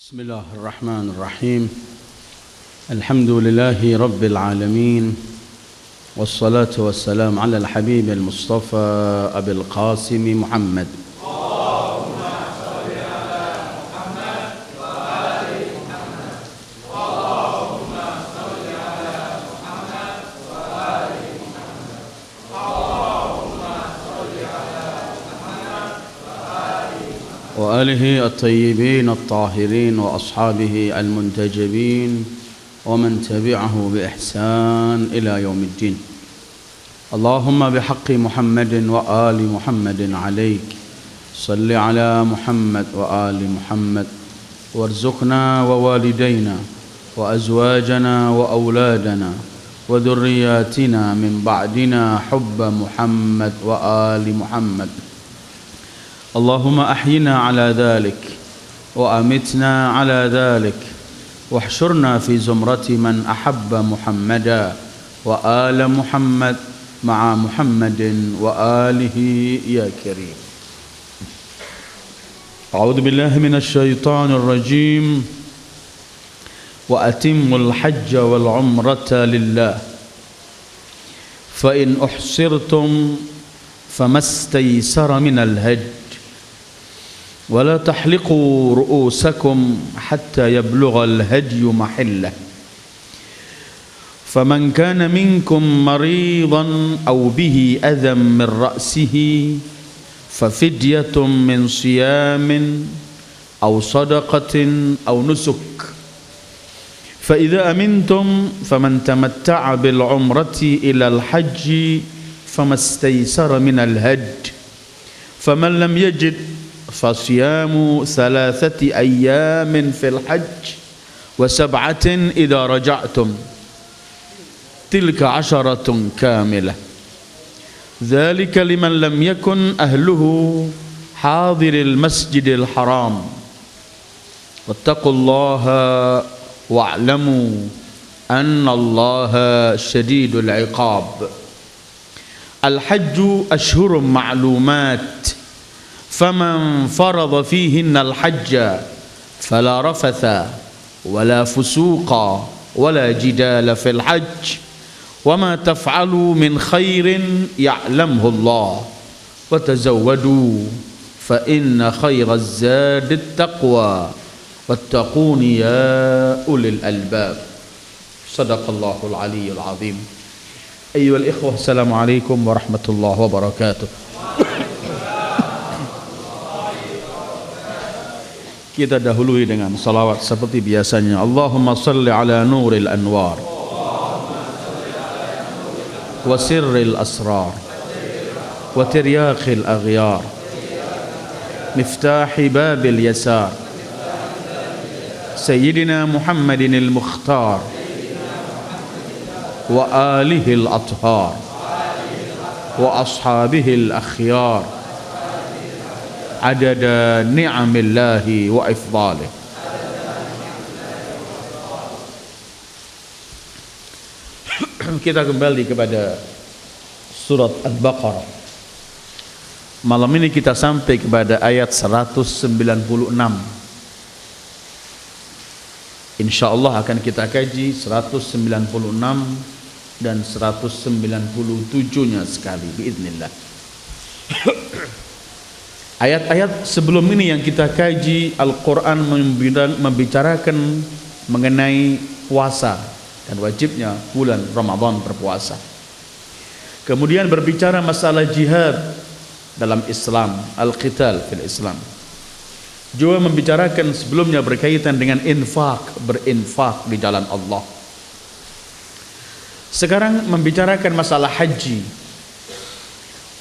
بسم الله الرحمن الرحيم الحمد لله رب العالمين والصلاة والسلام على الحبيب المصطفى أبي القاسم محمد اللهم صل على محمد وآل محمد اللهم صل على محمد وآل محمد اللهم صل على محمد وآله الطيبين الطاهرين وأصحابه المنتجبين ومن تبعه بإحسان إلى يوم الدين اللهم بحق محمد وآل محمد عليك صل على محمد وآل محمد وارزقنا ووالدينا وأزواجنا وأولادنا وذرياتنا من بعدنا حب محمد وآل محمد اللهم أحينا على ذلك وأمتنا على ذلك واحشرنا في زمرة من أحب محمدا وآل محمد مع محمد وآله يا كريم أعوذ بالله من الشيطان الرجيم وأتموا الحج والعمرة لله فإن أحصرتم فما استيسر من الهدي ولا تحلقوا رؤوسكم حتى يبلغ الهدي محله فمن كان منكم مريضا أو به أذى من رأسه ففدية من صيام أو صدقة أو نسك فإذا أمنتم فمن تمتع بالعمرة إلى الحج فما استيسر من الهدي فمن لم يجد فصيام 3 أيام في الحج و7 إذا رجعتم تلك 10 كاملة ذلك لمن لم يكن أهله حاضر المسجد الحرام واتقوا الله واعلموا أن الله شديد العقاب الحج أشهر معلومات فمن فرض فيهن الحج فلا رفث ولا فسوق ولا جدال في الحج وما تفعلوا من خير يعلمه الله وتزودوا فإن خير الزاد التقوى واتقون يا أولي الألباب صدق الله العلي العظيم أيها الإخوة السلام عليكم ورحمة الله وبركاته. Kita dahului dengan salawat seperti biasanya. Allahumma salli ala nuril anwar wa sirril asrar wa tiryaqil aghyar miftahi babil yasar Sayyidina Muhammadin al-Mukhtar wa alihi al-athhar wa ashabihi al-akhyar adada ni'amillahi wa ifdalih. Kita kembali kepada surat Al-Baqarah. Malam ini kita sampai kepada ayat 196. Insyaallah akan kita kaji 196 dan 197-nya sekali biiznillah. Ayat-ayat sebelum ini yang kita kaji, Al-Quran membicarakan mengenai puasa dan wajibnya bulan Ramadan berpuasa. Kemudian berbicara masalah jihad dalam Islam, al-qital fil Islam. Juga membicarakan sebelumnya berkaitan dengan berinfak di jalan Allah. Sekarang membicarakan masalah haji.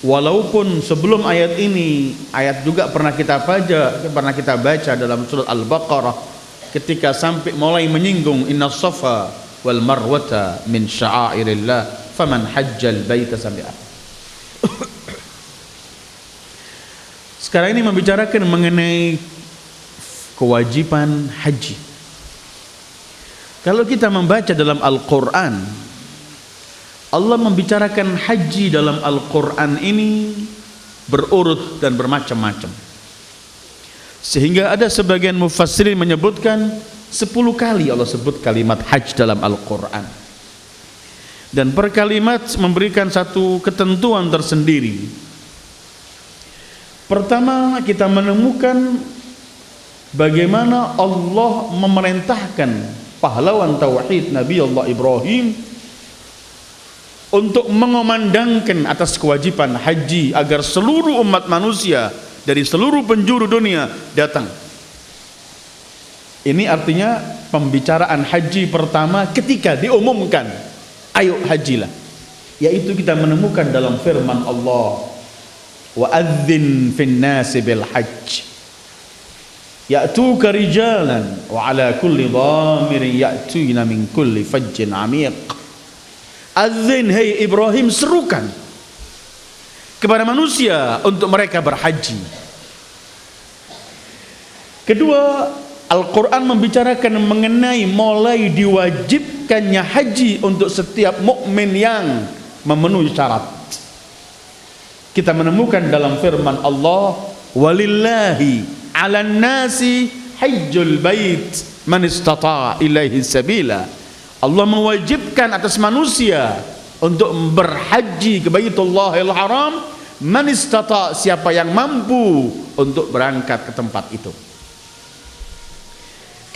Walaupun sebelum ayat ini, ayat juga pernah kita baca dalam surat Al-Baqarah ketika sampai mulai menyinggung inna safa wal marwata min sya'airillah faman hajjal baita sampai akhir. Sekarang ini membicarakan mengenai kewajiban haji. Kalau kita membaca dalam Al-Quran, Allah membicarakan haji dalam Al-Quran ini berurut dan bermacam-macam. Sehingga ada sebagian mufassirin menyebutkan 10 kali Allah sebut kalimat hajj dalam Al-Quran. Dan per kalimat memberikan satu ketentuan tersendiri. Pertama, kita menemukan bagaimana Allah memerintahkan pahlawan tauhid Nabi Allah Ibrahim untuk mengomandangkan atas kewajiban haji agar seluruh umat manusia dari seluruh penjuru dunia datang. Ini artinya pembicaraan haji pertama ketika diumumkan, ayo hajilah, yaitu kita menemukan dalam firman Allah, wa adzin fin nasi bil hajj ya'tuka rijalan wa ala kulli dhamirin ya'tuna min kulli fajjin amiq. Adzin, hai Ibrahim, serukan kepada manusia untuk mereka berhaji. Kedua, Al-Quran membicarakan mengenai mulai diwajibkannya haji untuk setiap mukmin yang memenuhi syarat. Kita menemukan dalam firman Allah, walillahi 'alan nasi hajjul bait man istata'a ilaihi sabila. Allah mewajibkan atas manusia untuk berhaji ke Baitullahil Haram, man istata', siapa yang mampu untuk berangkat ke tempat itu.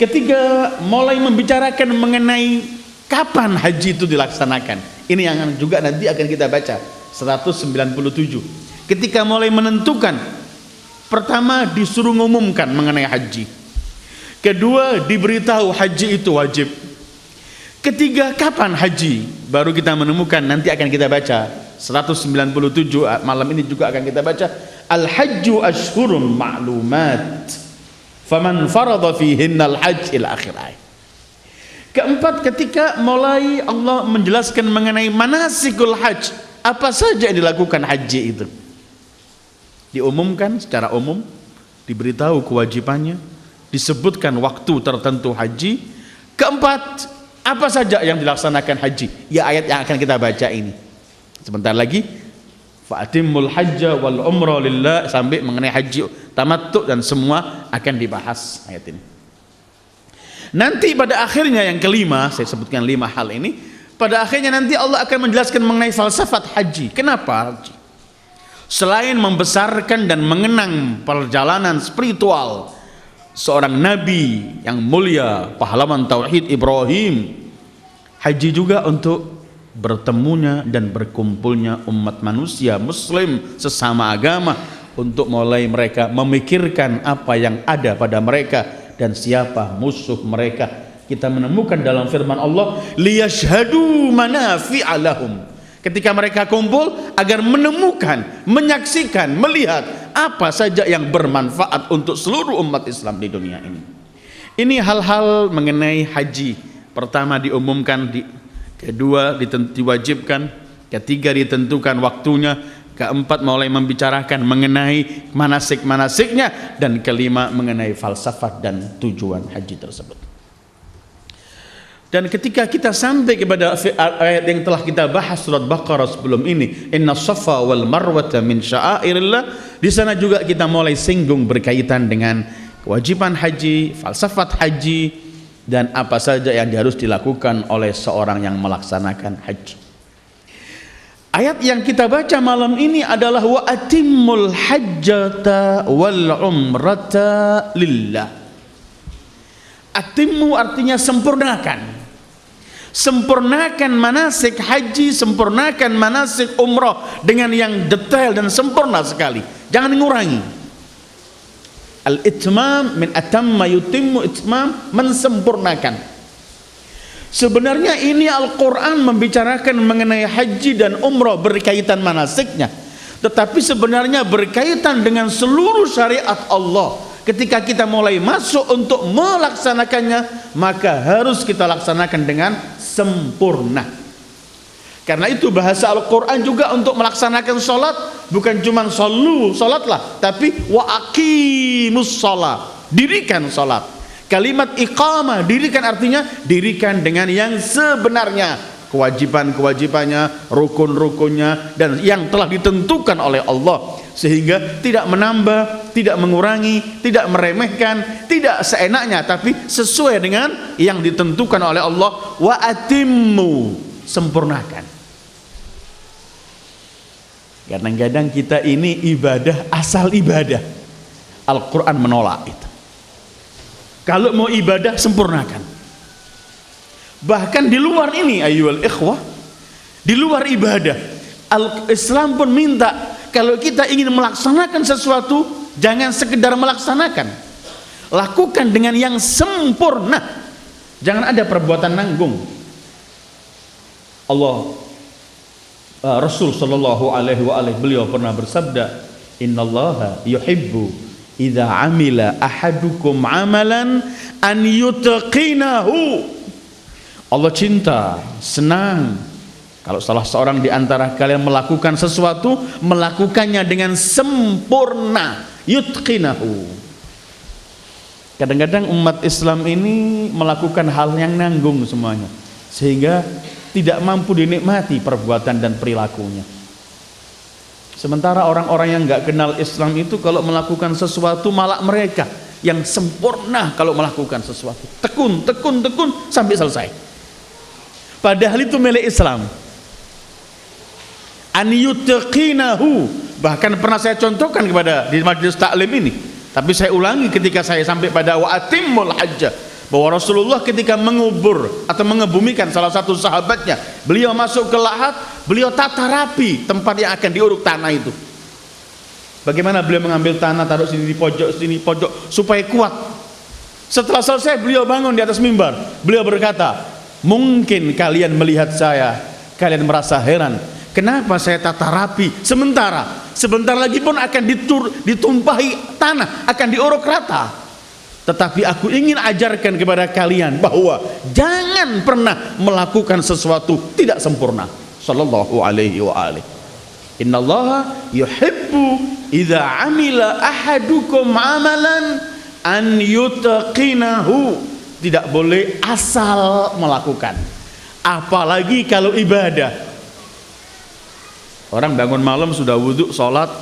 Ketiga, mulai membicarakan mengenai kapan haji itu dilaksanakan. Ini yang juga nanti akan kita baca 197. Ketika mulai menentukan, pertama disuruh mengumumkan mengenai haji. Kedua, diberitahu haji itu wajib. Ketiga, kapan haji? Baru kita menemukan, nanti akan kita baca 197, malam ini juga akan kita baca, al-hajju ashhurun ma'lumat faman farada fihinnal hajj ila akhir ayat. Keempat, ketika mulai Allah menjelaskan mengenai manasikul hajj, apa saja yang dilakukan haji itu, diumumkan secara umum, diberitahu kewajibannya, disebutkan waktu tertentu haji. Keempat, apa saja yang dilaksanakan haji, ya ayat yang akan kita baca ini sebentar lagi, fa'atimmul hajja wal umrah lillah, sampai mengenai haji tamattu dan semua akan dibahas ayat ini. Nanti pada akhirnya yang kelima, saya sebutkan 5 hal ini. Pada akhirnya nanti Allah akan menjelaskan mengenai falsafat haji. Kenapa haji? Selain membesarkan dan mengenang perjalanan spiritual seorang nabi yang mulia, pahlawan tauhid Ibrahim, haji juga untuk bertemunya dan berkumpulnya umat manusia muslim sesama agama, untuk mulai mereka memikirkan apa yang ada pada mereka dan siapa musuh mereka. Kita menemukan dalam firman Allah, liyashhadu manafi'a lahum, ketika mereka kumpul agar menemukan, menyaksikan, melihat apa saja yang bermanfaat untuk seluruh umat Islam di dunia ini. Ini hal-hal mengenai haji. Pertama diumumkan, kedua diwajibkan, ketiga ditentukan waktunya, keempat mulai membicarakan mengenai manasik-manasiknya, dan kelima mengenai falsafat dan tujuan haji tersebut. Dan ketika kita sampai kepada ayat yang telah kita bahas surat Baqarah sebelum ini, inna safa wal marwata min sya'airillah, di sana juga kita mulai singgung berkaitan dengan kewajiban haji, falsafat haji, dan apa saja yang harus dilakukan oleh seorang yang melaksanakan haji. Ayat yang kita baca malam ini adalah wa atimmul hajjata wal umrata lillah. Atimmu artinya sempurnakan. Sempurnakan manasik haji, sempurnakan manasik umrah dengan yang detail dan sempurna sekali. Jangan ngurangi. Al-itmam min atamma yutimmu itmam, mensempurnakan. Sebenarnya ini Al-Quran membicarakan mengenai haji dan umrah berkaitan manasiknya, tetapi sebenarnya berkaitan dengan seluruh syariat Allah. Ketika kita mulai masuk untuk melaksanakannya, maka harus kita laksanakan dengan sempurna. Karena itu bahasa Al-Quran juga untuk melaksanakan sholat, bukan cuma sholatlah, tapi wa aqimus sholat, dirikan sholat. Kalimat iqamah, dirikan, artinya dirikan dengan yang sebenarnya, kewajiban-kewajibannya, rukun-rukunnya, dan yang telah ditentukan oleh Allah, sehingga tidak menambah, tidak mengurangi, tidak meremehkan, tidak seenaknya, tapi sesuai dengan yang ditentukan oleh Allah. Wa atimmu, sempurnakan. Kadang-kadang kita ini ibadah asal ibadah, Al-Quran menolak itu. Kalau mau ibadah, sempurnakan. Bahkan di luar ini, ayyuhal ikhwah, di luar ibadah, Islam pun minta kalau kita ingin melaksanakan sesuatu, jangan sekedar melaksanakan, lakukan dengan yang sempurna. Jangan ada perbuatan nanggung. Rasul sallallahu alaihi wa alihi, beliau pernah bersabda, innallaha yuhibbu idza amila ahadukum amalan an yutqinahu. Allah cinta, senang kalau salah seorang di antara kalian melakukan sesuatu, melakukannya dengan sempurna, yutqinahu. Kadang-kadang umat Islam ini melakukan hal yang nanggung semuanya, sehingga tidak mampu dinikmati perbuatan dan perilakunya. Sementara orang-orang yang nggak kenal Islam itu kalau melakukan sesuatu, malah mereka yang sempurna kalau melakukan sesuatu, tekun sampai selesai. Padahal itu milik Islam. An yutqinahu, bahkan pernah saya contohkan kepada di majelis taklim ini, tapi saya ulangi ketika saya sampai pada wa atimmul hajja, bahwa Rasulullah ketika mengubur atau mengebumikan salah satu sahabatnya, beliau masuk ke lahat, beliau tata rapi tempat yang akan diuruk tanah itu. Bagaimana beliau mengambil tanah, taruh sini pojok supaya kuat. Setelah selesai, beliau bangun di atas mimbar, beliau berkata, mungkin kalian melihat saya, kalian merasa heran, kenapa saya tata rapi, sementara sebentar lagi pun akan ditumpahi tanah, akan diuruk rata. Tetapi aku ingin ajarkan kepada kalian bahwa jangan pernah melakukan sesuatu tidak sempurna. Sallallahu alaihi wa alihi. Innallaha yuhibbu idza amila ahadukum amalan an yutqinahu. Tidak boleh asal melakukan, apalagi kalau ibadah. Orang bangun malam sudah wudhu, sholat,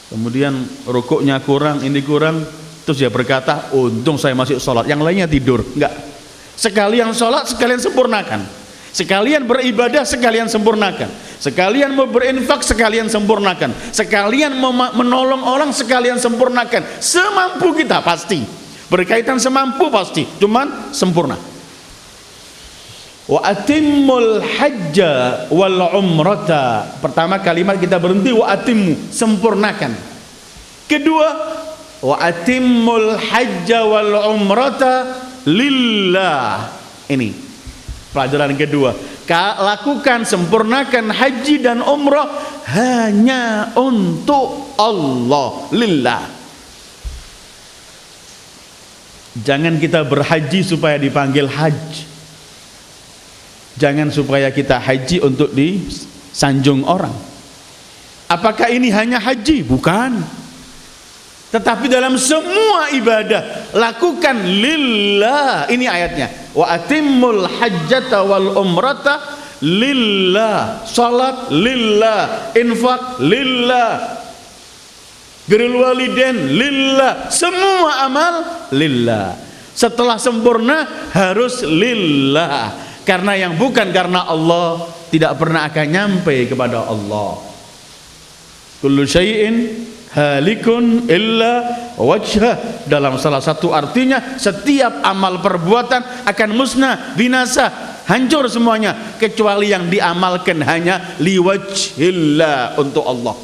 kemudian rukuknya kurang, ini kurang, terus dia berkata, untung saya masih sholat, yang lainnya tidur. Enggak, sekalian sholat sekalian sempurnakan, sekalian beribadah sekalian sempurnakan, sekalian mau berinfak sekalian sempurnakan, sekalian mau menolong orang sekalian sempurnakan, semampu kita pasti. Berkaitan semampu pasti, cuman sempurna. Wa atimmul hajja wal umrata. Pertama kalimat kita berhenti wa atimmu, sempurnakan. Kedua, wa atimmul hajja wal umrata lillah. Ini pelajaran kedua. Lakukan, sempurnakan haji dan umrah hanya untuk Allah, lillah. Jangan kita berhaji supaya dipanggil haji. Jangan supaya kita haji untuk disanjung orang. Apakah ini hanya haji? Bukan. Tetapi dalam semua ibadah lakukan lillah. Ini ayatnya. Wa atimmul hajjata wal umrata lillah. Salat lillah, infak lillah, birrul walidain lillah, semua amal lillah. Setelah sempurna harus lillah, karena yang bukan karena Allah tidak pernah akan nyampe kepada Allah. Kullu syai'in halikun illa wajhah. Dalam salah satu artinya, setiap amal perbuatan akan musnah, binasa, hancur semuanya, kecuali yang diamalkan hanya liwajhillah, untuk Allah.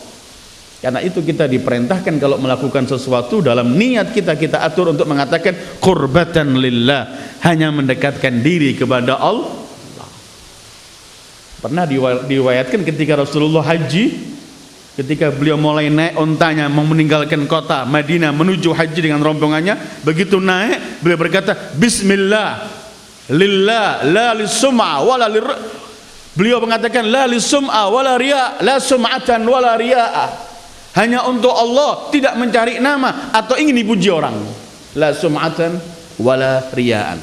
Karena itu kita diperintahkan kalau melakukan sesuatu, dalam niat kita atur untuk mengatakan qurbatan lillah, hanya mendekatkan diri kepada Allah. Pernah diriwayatkan ketika Rasulullah haji, ketika beliau mulai naik untanya mau meninggalkan kota Madinah menuju haji dengan rombongannya, begitu naik beliau berkata bismillah lillah la lisum'a wala beliau mengatakan la lisum'a wala riya, la sum'atan wala riya'a, hanya untuk Allah, tidak mencari nama atau ingin dipuji orang. La sum'atan wala riya'an.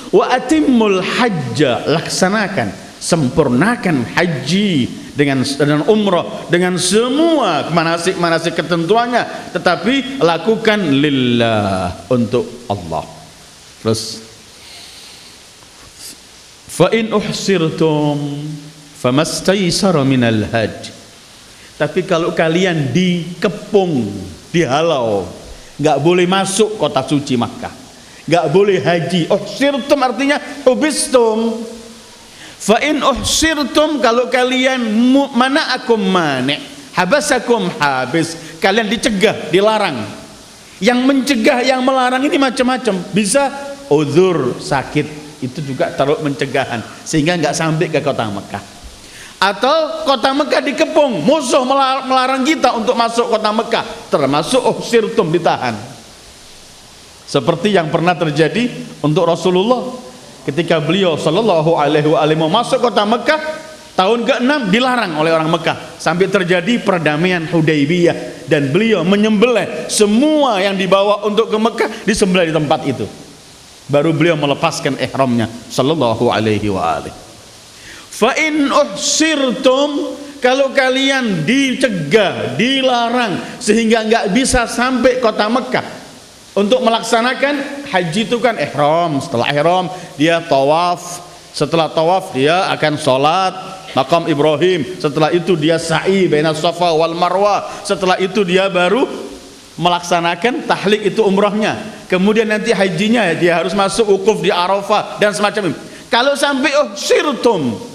Wa atimmul hajja, laksanakan, sempurnakan haji dengan umrah, dengan semua manasik ketentuannya, tetapi lakukan lillah, untuk Allah. Terus fa in uhsirtum famastaysara minal hajj. Tapi kalau kalian dikepung, dihalau, nggak boleh masuk kota suci Makkah, nggak boleh haji. Uhsirtum artinya hubistum. Fa in uhsirtum, kalau kalian mana'akum mani', habasakum habis, kalian dicegah, dilarang. Yang mencegah, yang melarang ini macam-macam. Bisa uzur, sakit, itu juga taruh pencegahan sehingga nggak sampai ke kota Mekah. Atau kota Mekah dikepung, musuh melarang kita untuk masuk kota Mekah, termasuk uhsirtum, ditahan. Seperti yang pernah terjadi untuk Rasulullah ketika beliau sallallahu alaihi wasallam masuk kota Mekah tahun ke-6, dilarang oleh orang Mekah sampai terjadi perdamaian Hudaybiyah, dan beliau menyembelih semua yang dibawa untuk ke Mekah, disembelih di tempat itu. Baru beliau melepaskan ihramnya sallallahu alaihi wasallam. Fa in uhsirtum, kalau kalian dicegah, dilarang sehingga enggak bisa sampai kota Mekah untuk melaksanakan haji, itu kan ihram. Setelah ihram dia tawaf, setelah tawaf dia akan sholat maqam Ibrahim, setelah itu dia sa'i bainas Safa wal Marwah, setelah itu dia baru melaksanakan tahlik, itu umrahnya. Kemudian nanti hajinya dia harus masuk wukuf di Arafah dan semacam itu. Kalau sampai uhsirtum,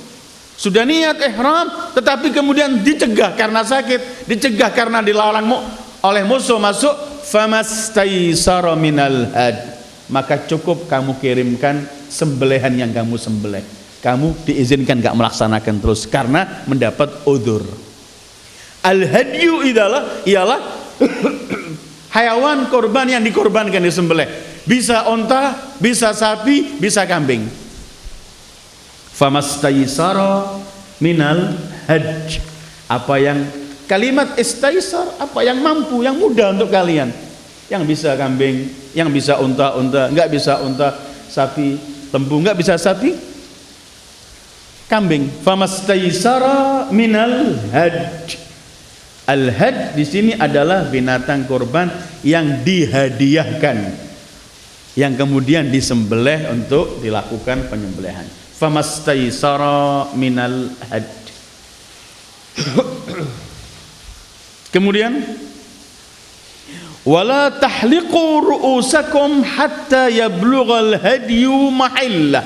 sudah niat ihram tetapi kemudian dicegah karena sakit, dicegah karena dilarang oleh musuh masuk, famastaysara minal had, maka cukup kamu kirimkan sembelihan yang kamu sembelih. Kamu diizinkan gak melaksanakan terus karena mendapat udzur. Al-hadyu ialah hayawan korban yang dikorbankan, disembelih. Bisa onta, bisa sapi, bisa kambing. Famastaysara minal hajj, apa yang kalimat istaisar, apa yang mampu, yang mudah untuk kalian. Yang bisa kambing, yang bisa unta, enggak bisa unta, sapi, lembu, enggak bisa sapi, kambing. Famastaisara minal hajj. Al-hajj di sini adalah binatang korban yang dihadiahkan, yang kemudian disembelih untuk dilakukan penyembelihan. Famastaisara minal hajj. Kemudian wala tahliqu ru'usakum hatta yablughal hadyu mahillah.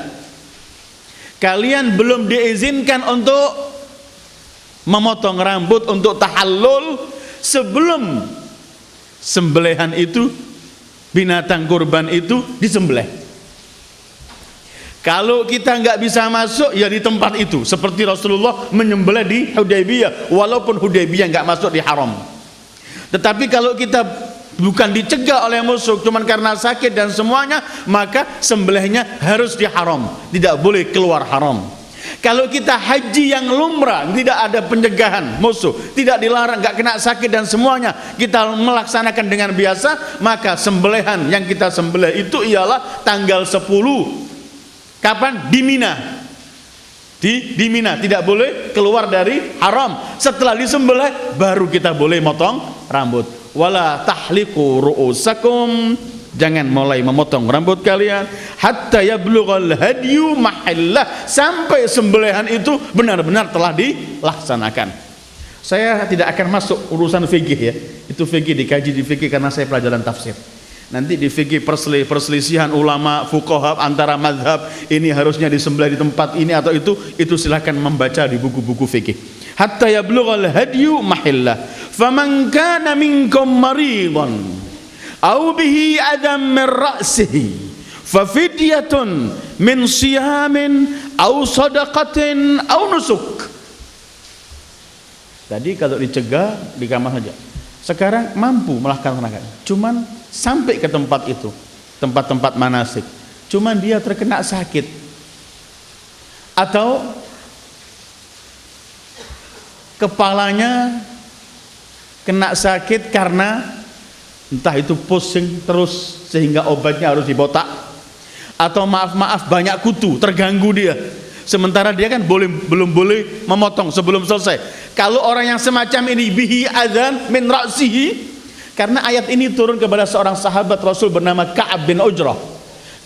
Kalian belum diizinkan untuk memotong rambut, untuk tahallul, sebelum sembelihan itu, binatang kurban itu disembelih. Kalau kita nggak bisa masuk, ya di tempat itu, seperti Rasulullah menyembelih di Hudaybiyah, walaupun Hudaybiyah nggak masuk di haram. Tetapi kalau kita bukan dicegah oleh musuh, cuman karena sakit dan semuanya, maka sembelihnya harus di haram, tidak boleh keluar haram. Kalau kita haji yang lumrah, tidak ada pencegahan musuh, tidak dilarang, nggak kena sakit dan semuanya, kita melaksanakan dengan biasa, maka sembelihan yang kita sembelih itu ialah tanggal 10. Kapan? Di Mina. Di Mina, tidak boleh keluar dari haram. Setelah disembelih baru kita boleh motong rambut. Wala tahliqu ru'usakum, jangan mulai memotong rambut kalian hatta yablughal hadyu mahallah, sampai sembelihan itu benar-benar telah dilaksanakan. Saya tidak akan masuk urusan fikih ya. Itu fikih dikaji di fikih karena saya pelajaran tafsir. Nanti di fikih perselisihan ulama fuqaha antara mazhab, ini harusnya disembelih di tempat ini atau itu silahkan membaca di buku-buku fikih. Hatta yablughal hadyu mahillah. Faman kana minkum maridan aw bihi adam min ra'sihi fa fidyatun min siyamin aw sadaqatin aw nusuk. Tadi kalau dicegah di kamar saja. Sekarang mampu melaksanakan, cuman sampai ke tempat itu, tempat-tempat manasik, cuman dia terkena sakit atau kepalanya kena sakit karena entah itu pusing terus sehingga obatnya harus dibotak, atau maaf-maaf banyak kutu, terganggu dia. Sementara dia kan belum boleh memotong sebelum selesai. Kalau orang yang semacam ini bihi adzan min ra'sihi, karena ayat ini turun kepada seorang sahabat Rasul bernama Ka'ab bin Ujrah.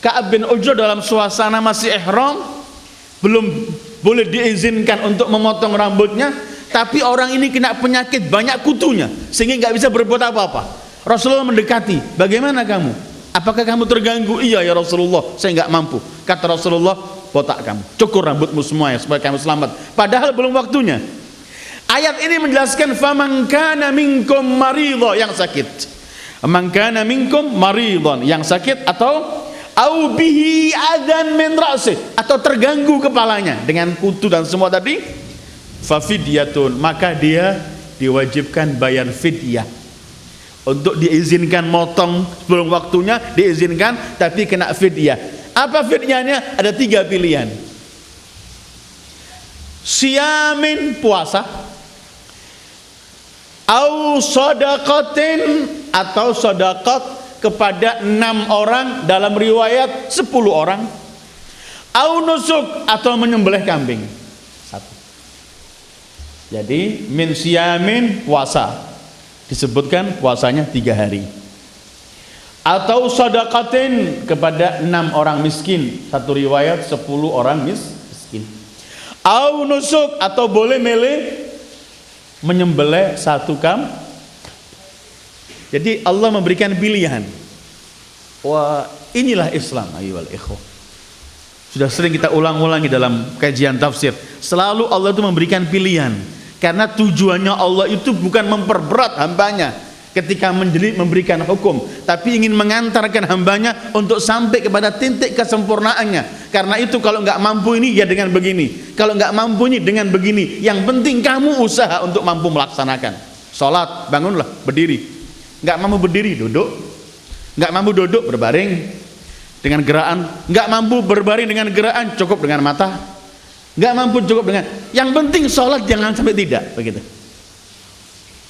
Ka'ab bin Ujrah dalam suasana masih ihram, belum boleh diizinkan untuk memotong rambutnya, tapi orang ini kena penyakit banyak kutunya sehingga nggak bisa berbuat apa-apa. Rasulullah mendekati, bagaimana kamu? Apakah kamu terganggu? Iya ya Rasulullah, saya nggak mampu. Kata Rasulullah, botak kamu, cukur rambutmu semua ya supaya kamu selamat. Padahal belum waktunya. Ayat ini menjelaskan faman kana minkum maridha, yang sakit. Man kana minkum maridhan, yang sakit, atau au bihi adzan min ra'si, atau terganggu kepalanya dengan kutu dan semua tadi, fa fidyatun, maka dia diwajibkan bayar fidyah. Untuk diizinkan motong sebelum waktunya diizinkan, tapi kena fidyah. Apa fidyahnya? Ada 3 pilihan. Siyamin, puasa, au shadaqatin, atau sedekah kepada 6 orang, dalam riwayat 10 orang, au nusuk, atau menyembelih kambing. 1. Jadi min siyamin, puasa, disebutkan puasanya 3 hari, atau shadaqatin kepada 6 orang miskin, satu riwayat 10 orang miskin, au nusuk, atau boleh milih menyembelih 1 kambing. Jadi Allah memberikan pilihan. Wah, inilah Islam, ayyuhal ikhwah. Sudah sering kita ulang-ulangi dalam kajian tafsir. Selalu Allah itu memberikan pilihan. Karena tujuannya Allah itu bukan memperberat hambanya ketika memberikan hukum, tapi ingin mengantarkan hambanya untuk sampai kepada titik kesempurnaannya. Karena itu kalau nggak mampu ini ya dengan begini, kalau nggak mampu ini dengan begini. Yang penting kamu usaha untuk mampu melaksanakan. Sholat, bangunlah, berdiri. Nggak mampu berdiri, duduk. Nggak mampu duduk, berbaring dengan gerakan. Nggak mampu berbaring dengan gerakan, cukup dengan mata. Nggak mampu cukup dengan, yang penting sholat jangan sampai tidak, begitu.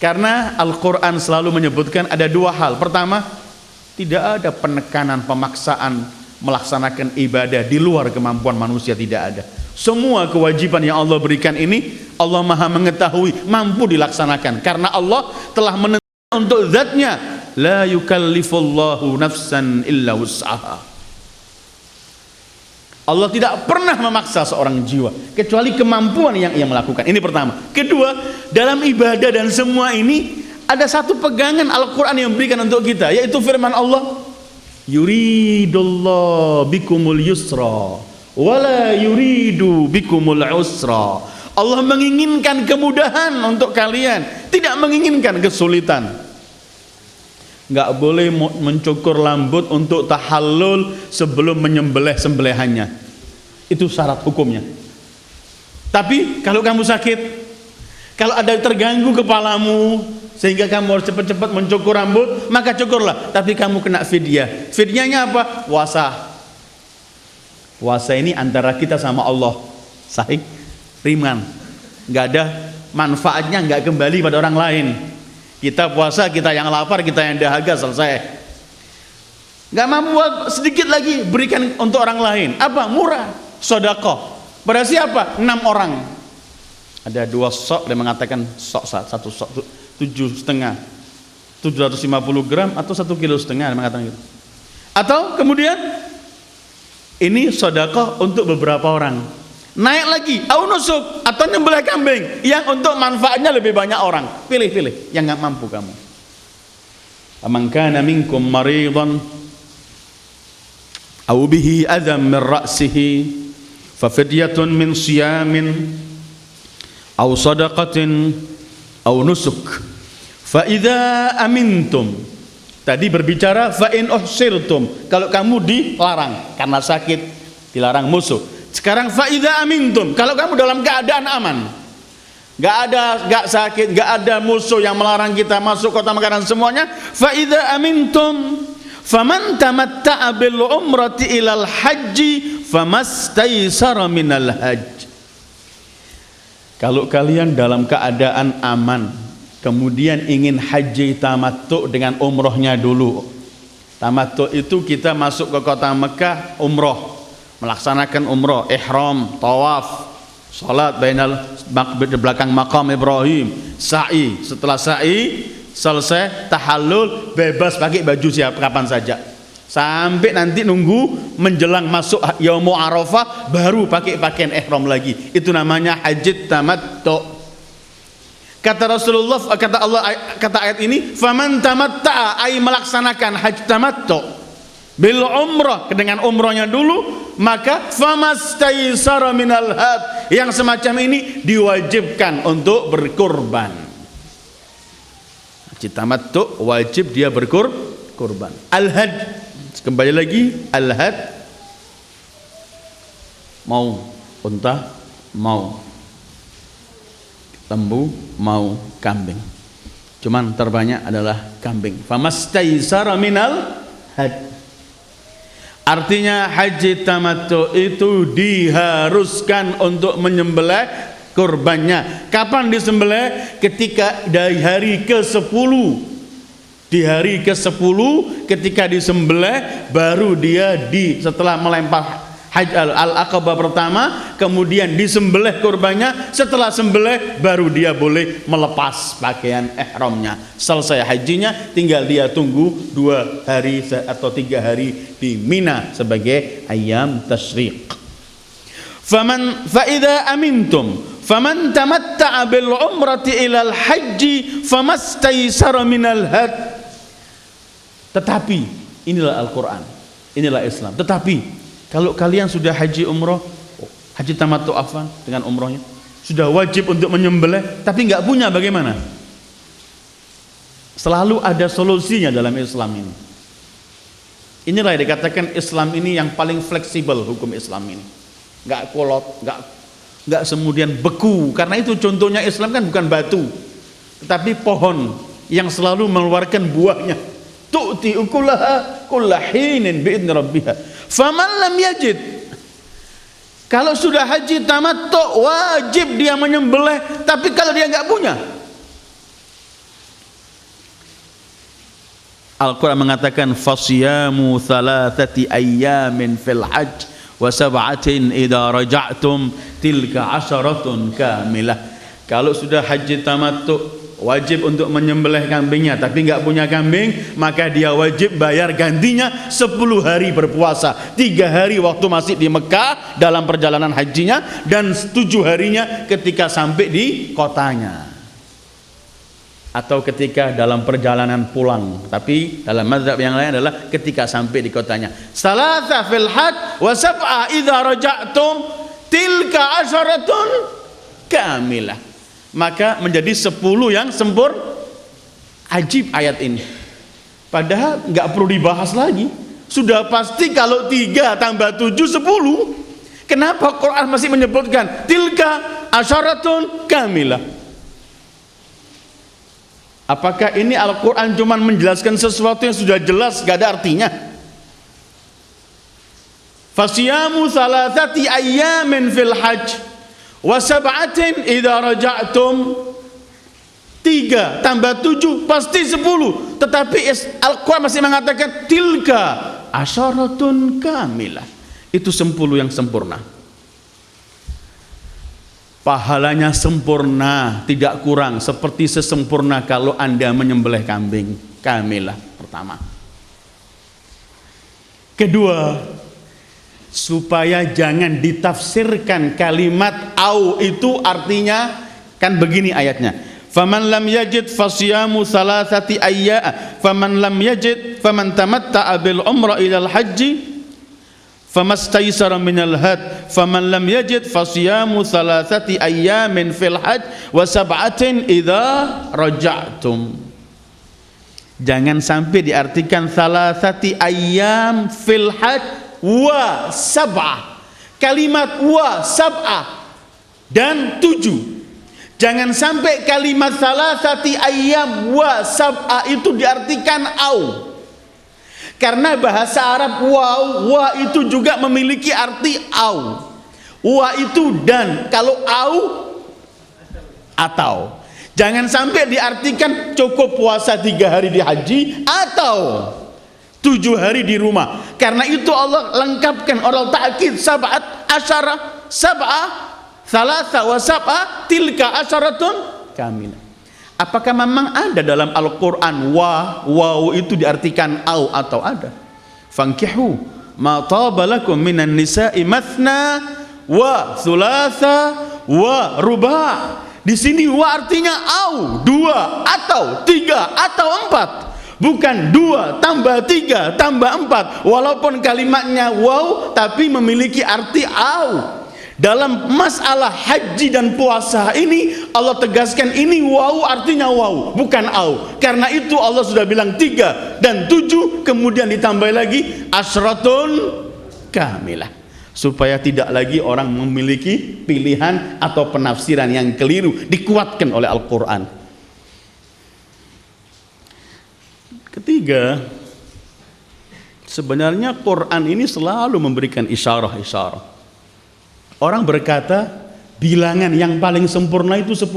Karena Al-Quran selalu menyebutkan ada 2 hal. Pertama, tidak ada penekanan, pemaksaan melaksanakan ibadah di luar kemampuan manusia, tidak ada. Semua kewajiban yang Allah berikan ini Allah Maha mengetahui, mampu dilaksanakan. Karena Allah telah menentukan untuk zatnya, la yukallifullahu nafsan illa wus'aha. Allah tidak pernah memaksa seorang jiwa kecuali kemampuan yang ia melakukan. Ini pertama. Kedua, dalam ibadah dan semua ini ada satu pegangan Al-Quran yang berikan untuk kita, yaitu firman Allah, yuridullah bikumul yusra wala yuridu bikumul usra. Allah menginginkan kemudahan untuk kalian, tidak menginginkan kesulitan. Nggak boleh mencukur rambut untuk tahallul sebelum menyembelih sembelihannya, itu syarat hukumnya. Tapi kalau kamu sakit, kalau ada terganggu kepalamu sehingga kamu harus cepat-cepat mencukur rambut, maka cukurlah, tapi kamu kena fidyah. Fidyahnya apa? Puasa. Puasa ini antara kita sama Allah, sahih, ringan, nggak ada manfaatnya, nggak kembali pada orang lain. Kita puasa, kita yang lapar, kita yang dahaga, selesai. Gak mampu sedikit lagi, berikan untuk orang lain. Apa? Murah. Sedekah. Pada siapa? 6 orang. Ada 2 sok, dia mengatakan sok, 1 sok 7,5 750 gram atau 1,5 kilo, dia mengatakan gitu. Atau kemudian ini sedekah untuk beberapa orang. Naik lagi, au nusuk, atau nyembelih kambing yang untuk manfaatnya lebih banyak orang. Pilih-pilih yang nggak mampu kamu. Man kana minkum maridhan aw bihi adzam min ra'sihi fa fidyatun min siyamin aw sadaqatin aw nusuk fa idza amintum. Tadi berbicara fa in uhsirtum, kalau kamu dilarang karena sakit, dilarang musuh. Sekarang faida amintum, kalau kamu dalam keadaan aman, nggak sakit, nggak ada musuh yang melarang kita masuk kota Mekah dan semuanya. Faida amintum, faman tamatta'a bil umrati ilal haji, famastaysara minal hajj. Kalau kalian dalam keadaan aman, kemudian ingin haji tamattu dengan umrohnya dulu, Tamattu itu kita masuk ke kota Mekah umroh, melaksanakan umroh, ihram, tawaf, salat di belakang makam Ibrahim, sa'i, setelah sa'i selesai tahallul, bebas pakai baju siap kapan saja sampai nanti nunggu menjelang masuk yaumul Arafah baru pakai pakaian ihram lagi. Itu namanya haji tamattu. Kata Rasulullah, kata Allah, kata ayat ini, faman tamatta'a, ay melaksanakan haji tamattu bil umrah, dengan umrahnya dulu, maka famastaysara minal had, yang semacam ini diwajibkan untuk berkurban. Haji tamattu wajib dia berkurban. Al-had, kembali lagi, al-had mau unta, mau lembu, mau kambing, cuman terbanyak adalah kambing. Famastaysara minal had, artinya haji tamattu itu diharuskan untuk menyembelih kurbannya. Kapan disembelih? Ketika dari hari ke-10. Di hari ke-10 ketika disembelih baru dia setelah melempar al-aqabah pertama, kemudian disembelih kurbannya. Setelah sembelih baru dia boleh melepas pakaian ihramnya. Selesai hajinya, tinggal dia tunggu 2 hari atau 3 hari di Mina sebagai ayyam tasyriq. Fa idza amintum faman tamatta'a bil umrati ilal haji famastaysara minal had. Tetapi inilah Al-Quran, inilah Islam. Tetapi kalau kalian sudah haji umroh, haji tamattu afwan dengan umrohnya, sudah wajib untuk menyembelih, tapi nggak punya, bagaimana? Selalu ada solusinya dalam Islam ini. Inilah yang dikatakan Islam ini yang paling fleksibel, hukum Islam ini. Nggak kolot, nggak kemudian beku. Karena itu contohnya Islam kan bukan batu, tetapi pohon yang selalu mengeluarkan buahnya. Tu'ti ukulaha kulla hinin bi'idni rabbiha. Faman lam yajid, kalau sudah haji tamattu wajib dia menyembelih, tapi kalau dia nggak punya, Al-Quran mengatakan fasiyamu thalathati ayyamin fil hajj wa sab'atin idza raja'tum tilka 'asharatun kamilah. Kalau sudah haji tamattu wajib untuk menyembelih kambingnya, tapi nggak punya kambing, maka dia wajib bayar gantinya 10 hari berpuasa, 3 hari waktu masih di Mekah dalam perjalanan hajinya, dan 7 harinya ketika sampai di kotanya atau ketika dalam perjalanan pulang. Tapi dalam mazhab yang lain adalah ketika sampai di kotanya. Salasa fil hajj wa sab'a idza raja'tum tilka 'asharatun kamilah. Maka menjadi 10 yang sempurna. Ajib ayat ini, padahal nggak perlu dibahas lagi, sudah pasti kalau 3 tambah 7 10. Kenapa Quran masih menyebutkan tilka asyaratun kamilah? Apakah ini Al-Quran cuma menjelaskan sesuatu yang sudah jelas, gak ada artinya? Fasiyamu thalathati ayyamin fil hajj wa sab'atin idza raja'tum. 3 tambah 7 pasti 10, tetapi Al-Quran masih mengatakan tilka asyaratun kamilah. Itu 10 yang sempurna, pahalanya sempurna, tidak kurang, seperti sesempurna kalau Anda menyembelih kambing kamilah. Pertama. Kedua, supaya jangan ditafsirkan kalimat au itu artinya kan begini ayatnya, faman lam yajid fasiyamu thalathati ayya, faman lam yajid faman tamatta'a bil umrah ilal haji famastaysara minal had, faman lam yajid fasiyamu thalathati ayyamin fil hajj wa sab'atin idza raja'tum. Jangan sampai diartikan thalathati ayyam fil hajj wa sab'ah, kalimat wa sab'ah dan 7. Jangan sampai kalimat thalathati ayyam wa sab'ah itu diartikan au, karena bahasa Arab wa itu juga memiliki arti au. Wa itu dan, kalau au atau. Jangan sampai diartikan cukup puasa 3 hari di haji atau 7 hari di rumah. Karena itu Allah lengkapkan oral ta'kid sab'at asyara, thalatha wa sab'a tilka asyaratun kamilah. Apakah memang ada dalam Al-Quran waw itu diartikan au atau ada? Fankihu ma taba lakum minan nisa'i mathna wa thulatha wa ruba'. Di sini wa artinya au, 2 atau 3 atau 4. Bukan 2 tambah 3 tambah 4. Walaupun kalimatnya wow, tapi memiliki arti au. Dalam masalah haji dan puasa ini Allah tegaskan ini wow artinya wow, bukan au. Karena itu Allah sudah bilang 3 dan 7, kemudian ditambah lagi asratun kamilah, supaya tidak lagi orang memiliki pilihan atau penafsiran yang keliru, dikuatkan oleh Al-Quran. Ketiga, sebenarnya Quran ini selalu memberikan isyarah-isyarah. Orang berkata bilangan yang paling sempurna itu 10.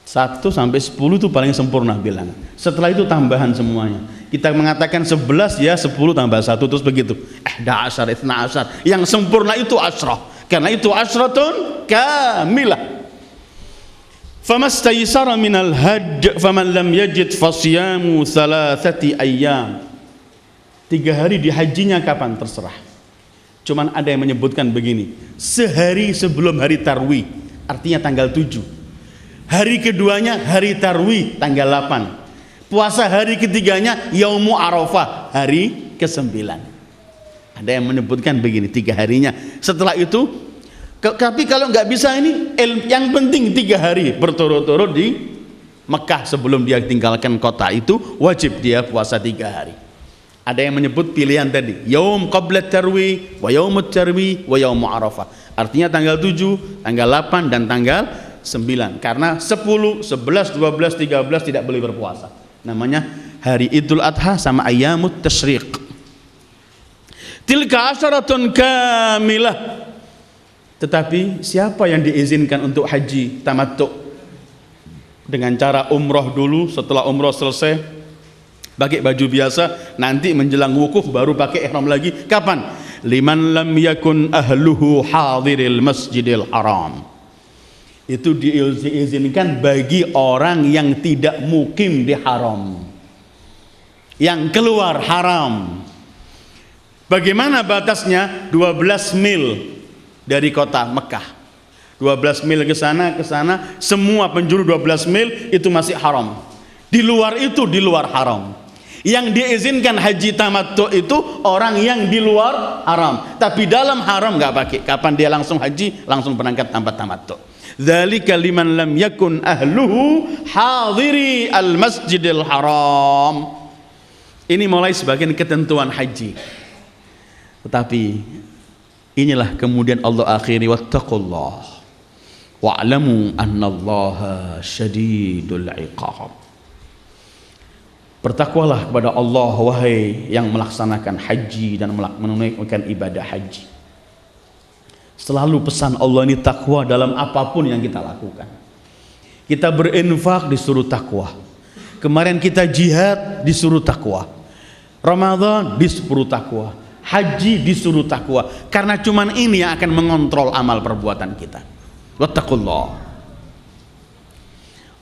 1 sampai 10 itu paling sempurna bilangan. Setelah itu tambahan semuanya. Kita mengatakan 11 ya 10 tambah 1 terus begitu. Da'asyar, ithna'asyar. Yang sempurna itu asyrah. Karena itu asratun kamilah. Famastaysara minal hajj faman lam yajid fasyamu 3 ayyam. 3 hari di hajinya kapan terserah. Cuman ada yang menyebutkan begini, sehari sebelum hari tarwih, artinya tanggal 7. Hari keduanya hari tarwih tanggal 8. Puasa hari ketiganya yaumu arafah, hari ke-9. Ada yang menyebutkan begini, 3 harinya. Setelah itu, tapi kalau nggak bisa ini, yang penting 3 hari berturut-turut di Mekah sebelum dia tinggalkan kota itu, wajib dia puasa 3 hari. Ada yang menyebut pilihan tadi, yaum qabla tarwih, wa yaumut tarwih, wa yaumu arafah. Artinya tanggal 7, tanggal 8 dan tanggal 9. Karena 10, 11, 12, 13 tidak boleh berpuasa. Namanya hari Idul Adha sama ayyamut tasyriq. Tilka asyaratun kamilah. Tetapi siapa yang diizinkan untuk haji tamattu? Dengan cara umroh dulu, setelah umroh selesai pakai baju biasa, nanti menjelang wukuf baru pakai ihram lagi. Kapan? Liman lam yakun ahluhu hadiril masjidil haram. Itu diizinkan bagi orang yang tidak mukim di haram, yang keluar haram. Bagaimana batasnya? 12 mil dari kota Mekah. 12 mil ke sana, semua penjuru 12 mil itu masih haram. Di luar itu, di luar haram. Yang diizinkan haji tamattu itu orang yang di luar haram, tapi dalam haram nggak pakai. Kapan dia langsung haji, langsung berangkat tanpa tamattu. Dzalika liman lam yakun ahluhu hadiri al-masjidil haram. Ini mulai sebagian ketentuan haji. Tetapi inilah kemudian Allah akhiri, wattaqullah wa'lamu annallaha syadidul iqab. Bertakwalah kepada Allah wahai yang melaksanakan haji dan menunaikan ibadah haji. Selalu pesan Allah ini takwa dalam apapun yang kita lakukan. Kita berinfak disuruh takwa. Kemarin kita jihad disuruh takwa. Ramadan disuruh takwa. Haji disuruh takwa. Karena cuman ini yang akan mengontrol amal perbuatan kita. Wattaqullah.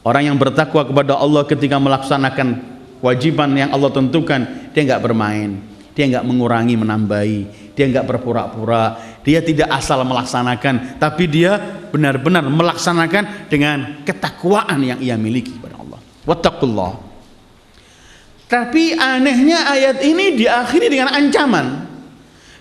Orang yang bertakwa kepada Allah ketika melaksanakan kewajiban yang Allah tentukan, dia nggak bermain, dia nggak mengurangi menambahi, dia nggak berpura-pura, dia tidak asal melaksanakan, tapi dia benar-benar melaksanakan dengan ketakwaan yang ia miliki kepada Allah. Wattaqullah. Tapi anehnya ayat ini diakhiri dengan ancaman.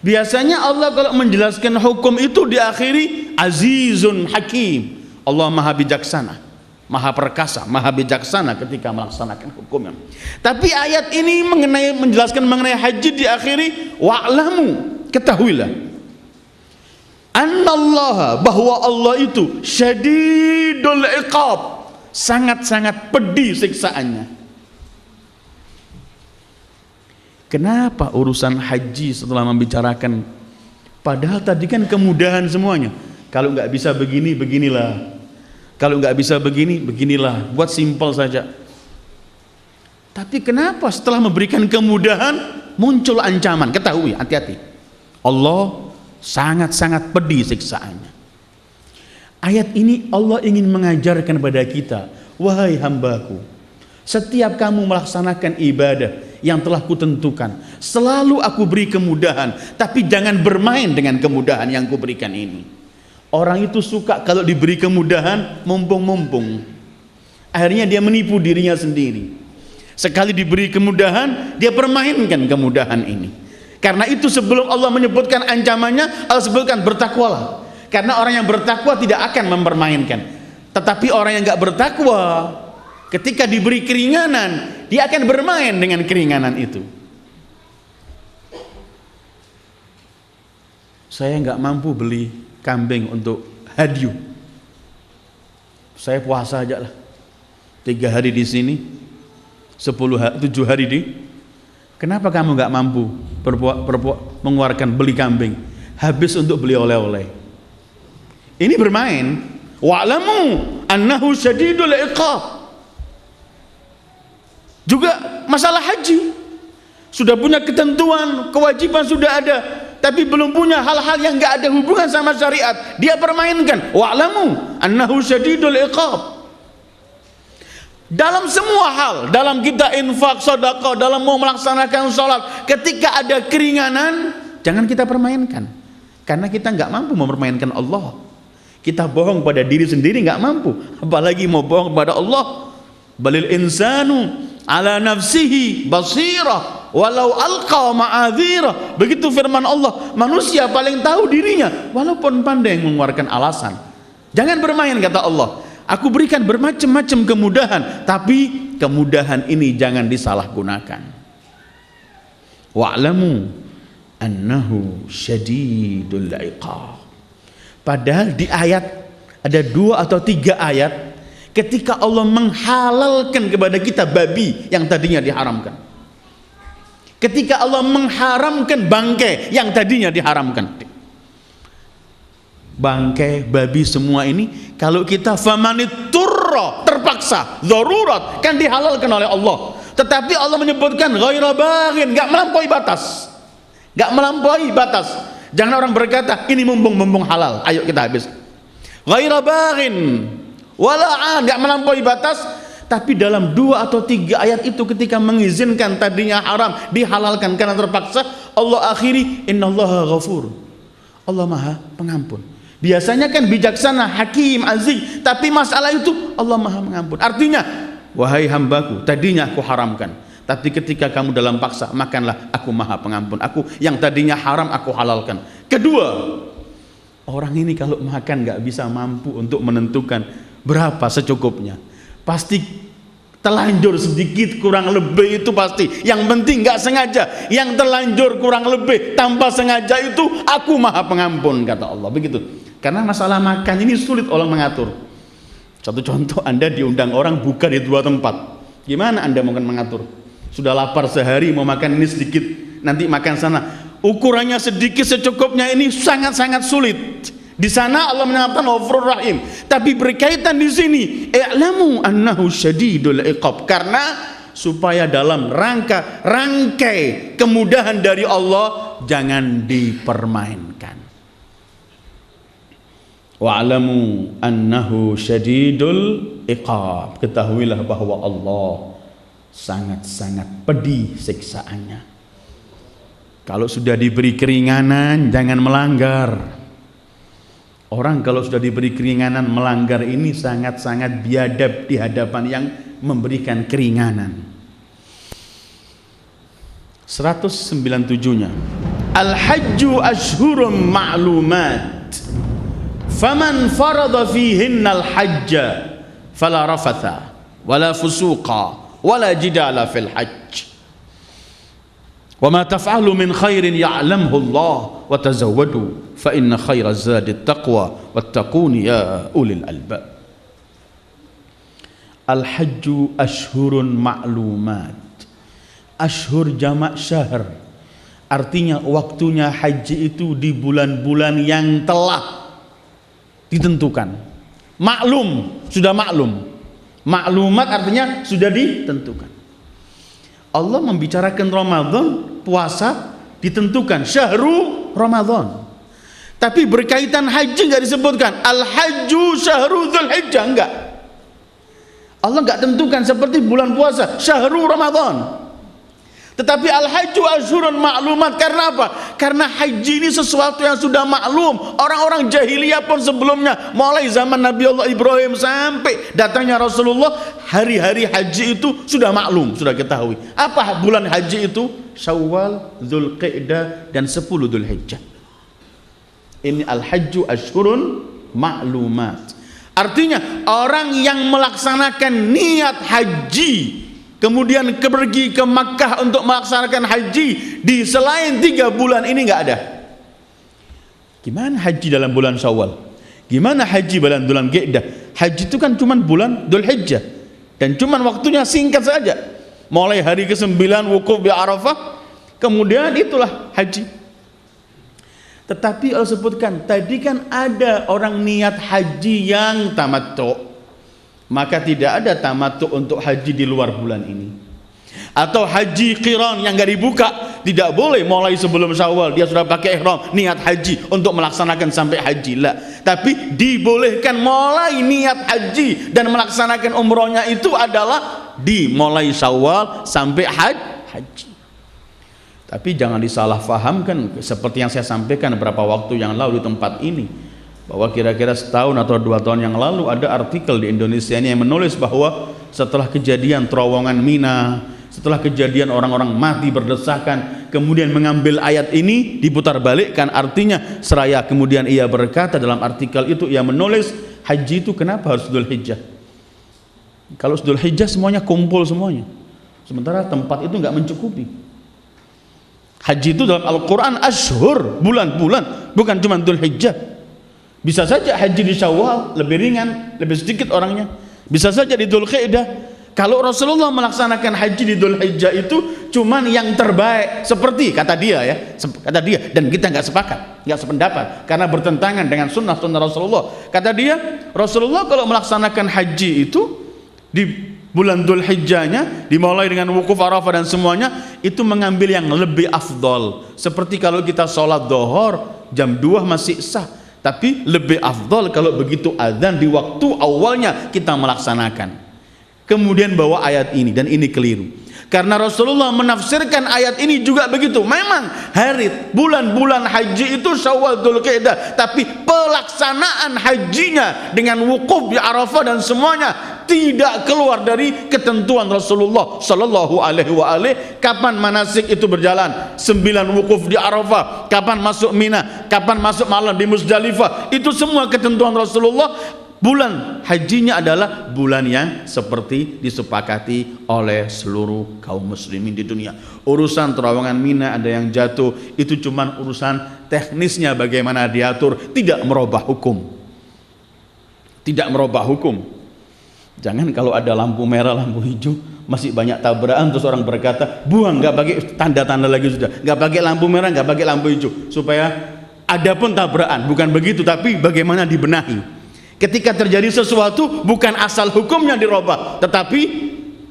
Biasanya Allah kalau menjelaskan hukum itu diakhiri azizun hakim. Allah maha bijaksana, maha perkasa, maha bijaksana ketika melaksanakan hukumnya. Tapi ayat ini menjelaskan mengenai haji diakhiri wa'lamu, ketahuilah annallaha, bahwa Allah itu syadidul iqab, sangat-sangat pedih siksaannya. Kenapa urusan haji setelah membicarakan, padahal tadi kan kemudahan semuanya. Kalau nggak bisa begini, beginilah. Kalau nggak bisa begini, beginilah. Buat simpel saja. Tapi kenapa setelah memberikan kemudahan muncul ancaman? Ketahui, hati-hati. Allah sangat-sangat pedih siksaannya. Ayat ini Allah ingin mengajarkan kepada kita, wahai hambaku, setiap kamu melaksanakan ibadah yang telah kutentukan, selalu aku beri kemudahan, tapi jangan bermain dengan kemudahan yang kuberikan ini. Orang itu suka kalau diberi kemudahan mumpung-mumpung, akhirnya dia menipu dirinya sendiri. Sekali diberi kemudahan, dia permainkan kemudahan ini. Karena itu sebelum Allah menyebutkan ancamannya, Allah sebutkan bertakwalah. Karena orang yang bertakwa tidak akan mempermainkan. Tetapi orang yang enggak bertakwa, ketika diberi keringanan, dia akan bermain dengan keringanan itu. Saya enggak mampu beli kambing untuk hadiah. Saya puasa aja lah. 3 hari di sini, 7 hari di. Kenapa kamu enggak mampu mengeluarkan beli kambing? Habis untuk beli oleh-oleh. Ini bermain. Wa'lamu annahu syadidul iqab. Juga masalah haji, sudah punya ketentuan, kewajiban sudah ada, tapi belum punya hal-hal yang enggak ada hubungan sama syariat, dia permainkan. Wa'lamu annahu syadidul iqab. Dalam semua hal, dalam kita infak, sedekah, dalam mau melaksanakan sholat, ketika ada keringanan, jangan kita permainkan. Karena kita enggak mampu mempermainkan Allah. Kita bohong pada diri sendiri enggak mampu, apalagi mau bohong pada Allah. Balil insanu ala nafsihi basirah walau alqa ma'adzirah. Begitu firman Allah, manusia paling tahu dirinya walaupun pandai mengeluarkan alasan. Jangan bermain, kata Allah. Aku berikan bermacam-macam kemudahan, tapi kemudahan ini jangan disalahgunakan. Wa'lamu annahu syadidul iqab. Padahal di ayat ada 2 atau 3 ayat ketika Allah menghalalkan kepada kita babi yang tadinya diharamkan. Ketika Allah mengharamkan bangkai yang tadinya diharamkan. Bangkai, babi, semua ini kalau kita famaniturra, terpaksa, darurat, kan dihalalkan oleh Allah. Tetapi Allah menyebutkan ghaira baghin, enggak melampaui batas. Enggak melampaui batas. Jangan orang berkata ini mumpung halal, ayo kita habis. Ghaira baghin wala enggak melampaui batas. Tapi dalam 2 atau 3 ayat itu ketika mengizinkan tadinya haram dihalalkan karena terpaksa, Allah akhiri innallaha ghafur. Allah Maha Pengampun. Biasanya kan bijaksana, hakim, aziz, tapi masalah itu Allah Maha Mengampun. Artinya, wahai hambaku, tadinya aku haramkan, tapi ketika kamu dalam paksa, makanlah, aku Maha Pengampun. Aku yang tadinya haram aku halalkan. Kedua, orang ini kalau makan nggak bisa mampu untuk menentukan berapa secukupnya. Pasti telanjur sedikit kurang lebih itu pasti. Yang penting nggak sengaja. Yang terlanjur kurang lebih tanpa sengaja itu aku Maha Pengampun, kata Allah. Begitu. Karena masalah makan ini sulit orang mengatur. Satu contoh, Anda diundang orang buka di 2 tempat. Gimana Anda mungkin mengatur? Sudah lapar sehari mau makan ini sedikit, nanti makan sana. Ukurannya sedikit secukupnya ini sangat-sangat sulit. Di sana Allah menyatakan Ghafurur Rahim, tapi berkaitan di sini i'lamu annahu syadidul iqab, karena supaya dalam rangkai kemudahan dari Allah jangan dipermainkan. Wa'lamu annahu syadidul iqab, ketahuilah bahwa Allah sangat-sangat pedih siksaannya. Kalau sudah diberi keringanan jangan melanggar. Orang kalau sudah diberi keringanan melanggar ini sangat-sangat biadab di hadapan yang memberikan keringanan. 197-nya. Al-hajju ashhurum ma'lumat. Faman farada fihinnal hajja fala rafatha wala fusuqa wala jidala fil hajj. Wa ma taf'alu min khairin ya'lamhu Allah wa tazawwadu fa inna khairaz zadi taqwa wattaquni ya ulil albab. Al-hajju ashhurun ma'lumat. Ashhur jamak syahr, artinya waktunya haji itu di bulan-bulan yang telah ditentukan. Maklum, sudah maklum. Maklumat artinya sudah ditentukan. Allah membicarakan Ramadan, puasa ditentukan syahru Ramadan. Tapi berkaitan haji nggak disebutkan. Al-hajju syahru Dzulhijjah, enggak. Allah nggak tentukan seperti bulan puasa syahru Ramadan. Tetapi al-hajju asyhurun ma'lumat. Karena apa? Karena haji ini sesuatu yang sudah maklum. Orang-orang jahiliyah pun sebelumnya, mulai zaman Nabi Allah Ibrahim sampai datangnya Rasulullah, hari-hari haji itu sudah maklum, sudah ketahui. Apa bulan haji itu? Syawal, Dzulqa'dah, dan 10 Dzulhijjah. Ini al-hajju asyhurun ma'lumat. Artinya orang yang melaksanakan niat haji kemudian pergi ke Makkah untuk melaksanakan haji di selain 3 bulan ini nggak ada. Gimana haji dalam bulan Syawal? Gimana haji dalam bulan Dzulqa'dah? Haji itu kan cuma bulan Dzulhijjah dan cuma waktunya singkat saja. Mulai hari ke-9 wukuf di Arafah, kemudian itulah haji. Tetapi Allah sebutkan tadi kan ada orang niat haji yang tamattu. Maka tidak ada tamattu untuk haji di luar bulan ini. Atau haji qiran yang gak dibuka, tidak boleh mulai sebelum Syawal dia sudah pakai ihram niat haji untuk melaksanakan sampai haji lah. Tapi dibolehkan mulai niat haji dan melaksanakan umrohnya itu adalah dimulai Syawal sampai haji. Tapi jangan disalahfahamkan seperti yang saya sampaikan beberapa waktu yang lalu di tempat ini, bahwa kira-kira setahun atau 2 tahun yang lalu ada artikel di Indonesia ini yang menulis bahwa setelah kejadian terowongan Mina, setelah kejadian orang-orang mati berdesakan, kemudian mengambil ayat ini diputar balikkan artinya, seraya kemudian ia berkata dalam artikel itu, ia menulis haji itu kenapa harus Dzulhijjah? Kalau Dzulhijjah semuanya kumpul semuanya, sementara tempat itu nggak mencukupi. Haji itu dalam Al-Quran asyhur, bulan-bulan, bukan cuma Dzulhijjah. Bisa saja haji di Syawal lebih ringan, lebih sedikit orangnya. Bisa saja di Dzulqa'dah. Kalau Rasulullah melaksanakan haji di Dzulhijjah itu cuman yang terbaik, seperti kata dia ya, kata dia, dan kita nggak sepakat, nggak sependapat, karena bertentangan dengan sunnah-sunnah Rasulullah. Kata dia, Rasulullah kalau melaksanakan haji itu di bulan Dzulhijjahnya dimulai dengan wukuf Arafah dan semuanya itu mengambil yang lebih afdol. Seperti kalau kita sholat dhuhur jam 2 masih sah, tapi lebih afdal kalau begitu azan di waktu awalnya kita melaksanakan. Kemudian bawa ayat ini, dan ini keliru. Karena Rasulullah menafsirkan ayat ini juga begitu. Memang hari bulan-bulan haji itu Syawal, Dzulqa'dah, tapi pelaksanaan hajinya dengan wukuf di Arafah dan semuanya tidak keluar dari ketentuan Rasulullah sallallahu alaihi wasallam. Kapan manasik itu berjalan? 9 wukuf di Arafah, kapan masuk Mina, kapan masuk malam di Muzdalifah, itu semua ketentuan Rasulullah. Bulan hajinya adalah bulan yang seperti disepakati oleh seluruh kaum muslimin di dunia. Urusan terowongan Mina ada yang jatuh, itu cuman urusan teknisnya bagaimana diatur, tidak merubah hukum. Tidak merubah hukum. Jangan kalau ada lampu merah, lampu hijau masih banyak tabrakan, terus orang berkata buang, nggak pakai tanda-tanda lagi sudah, nggak pakai lampu merah, nggak pakai lampu hijau, supaya ada pun tabrakan. Bukan begitu, tapi bagaimana dibenahi. Ketika terjadi sesuatu, bukan asal hukumnya dirubah, tetapi